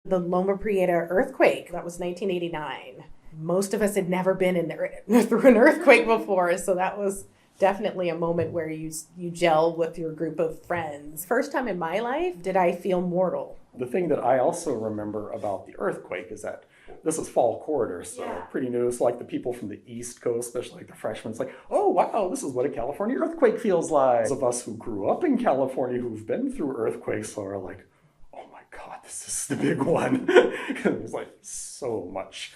The Loma Prieta earthquake, that was 1989. Most of us had never been through an earthquake before, so that was definitely a moment where you gel with your group of friends. First time in my life did I feel mortal. The thing that I also remember about the earthquake is that this is fall quarter, so pretty new. It's like the people from the East Coast, especially like the freshmen, it's like, oh wow, this is what a California earthquake feels like. Those of us who grew up in California who've been through earthquakes are like, oh my God, this is the big one. It was like so much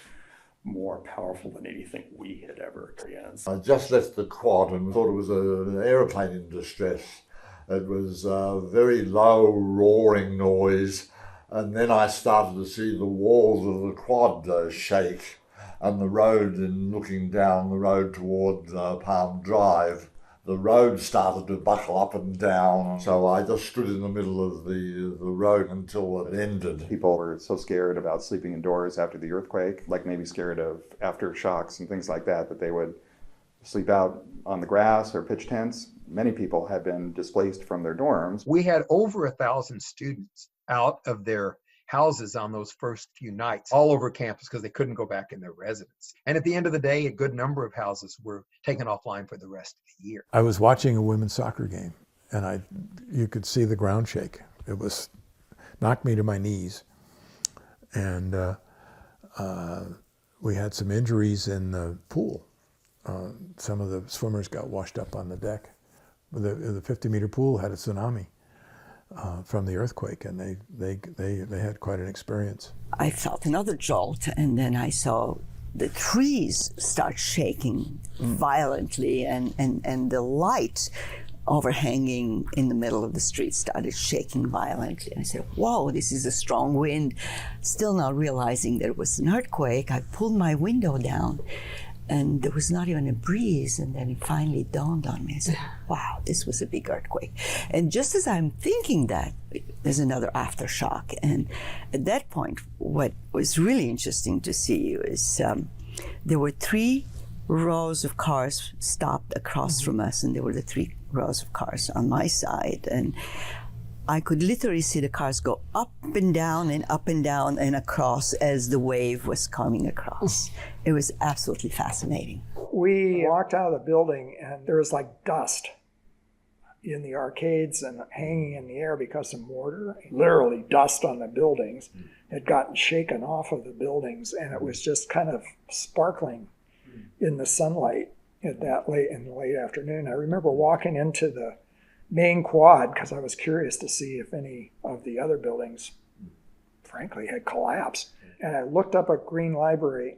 more powerful than anything we had ever experienced. I just left the quad and thought it was an aeroplane in distress. It was a very low roaring noise, and then I started to see the walls of the quad shake, and the road, and looking down the road toward Palm Drive, the road started to buckle up and down, so I just stood in the middle of the road until it ended. People were so scared about sleeping indoors after the earthquake, like maybe scared of aftershocks and things like that, that they would sleep out on the grass or pitch tents. Many people had been displaced from their dorms. We had over 1,000 students out of their houses on those first few nights all over campus because they couldn't go back in their residence. And at the end of the day, a good number of houses were taken offline for the rest of the year. I was watching a women's soccer game, and you could see the ground shake. It knocked me to my knees. And we had some injuries in the pool. Some of the swimmers got washed up on the deck. The 50-meter pool had a tsunami from the earthquake, and they had quite an experience. I felt another jolt, and then I saw the trees start shaking violently, and the light overhanging in the middle of the street started shaking violently. I said, whoa, this is a strong wind. Still not realizing that it was an earthquake, I pulled my window down, and there was not even a breeze, and then it finally dawned on me. I said, wow, this was a big earthquake. And just as I'm thinking that, there's another aftershock. And at that point, what was really interesting to see was there were 3 rows of cars stopped across from us, and there were the 3 rows of cars on my side. And I could literally see the cars go up and down and across as the wave was coming across. It was absolutely fascinating. We walked out of the building and there was like dust in the arcades and hanging in the air because of mortar. Literally dust on the buildings had gotten shaken off of the buildings, and it was just kind of sparkling in the sunlight in the late afternoon. I remember walking into the main quad because I was curious to see if any of the other buildings, frankly, had collapsed. And I looked up at Green Library,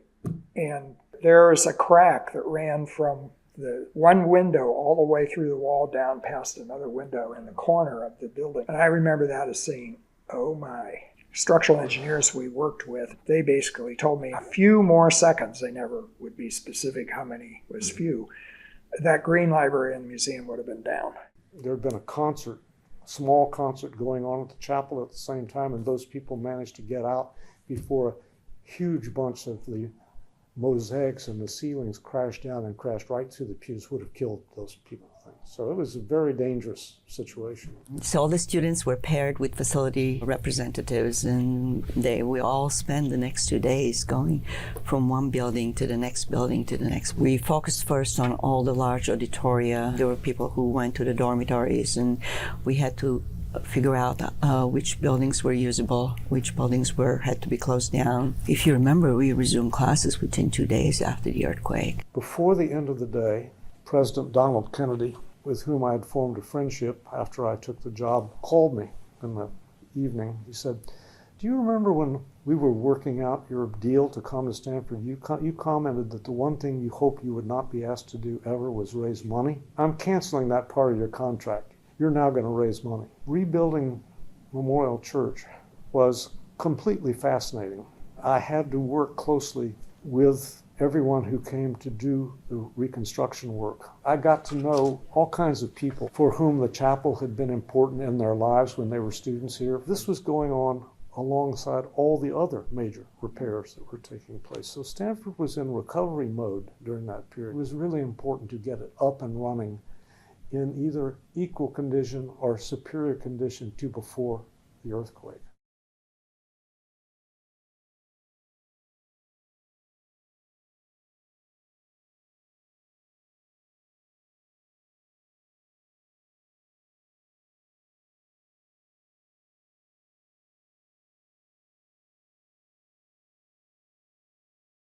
and there's a crack that ran from the one window all the way through the wall down past another window in the corner of the building. And I remember that as saying, oh my. Structural engineers we worked with, they basically told me a few more seconds, they never would be specific how many was few, that Green Library and Museum would have been down. There had been a small concert going on at the chapel at the same time, and those people managed to get out before a huge bunch of the mosaics and the ceilings crashed down and crashed right through the pews, would have killed those people. So it was a very dangerous situation. So all the students were paired with facility representatives, and we all spent the next 2 days going from one building to the next building to the next. We focused first on all the large auditoria. There were people who went to the dormitories, and we had to figure out which buildings were usable, which buildings had to be closed down. If you remember, we resumed classes within 2 days after the earthquake. Before the end of the day, President Donald Kennedy, with whom I had formed a friendship after I took the job, called me in the evening. He said, do you remember when we were working out your deal to come to Stanford, you commented that the one thing you hoped you would not be asked to do ever was raise money? I'm canceling that part of your contract. You're now going to raise money. Rebuilding Memorial Church was completely fascinating. I had to work closely with everyone who came to do the reconstruction work. I got to know all kinds of people for whom the chapel had been important in their lives when they were students here. This was going on alongside all the other major repairs that were taking place. So Stanford was in recovery mode during that period. It was really important to get it up and running in either equal condition or superior condition to before the earthquake.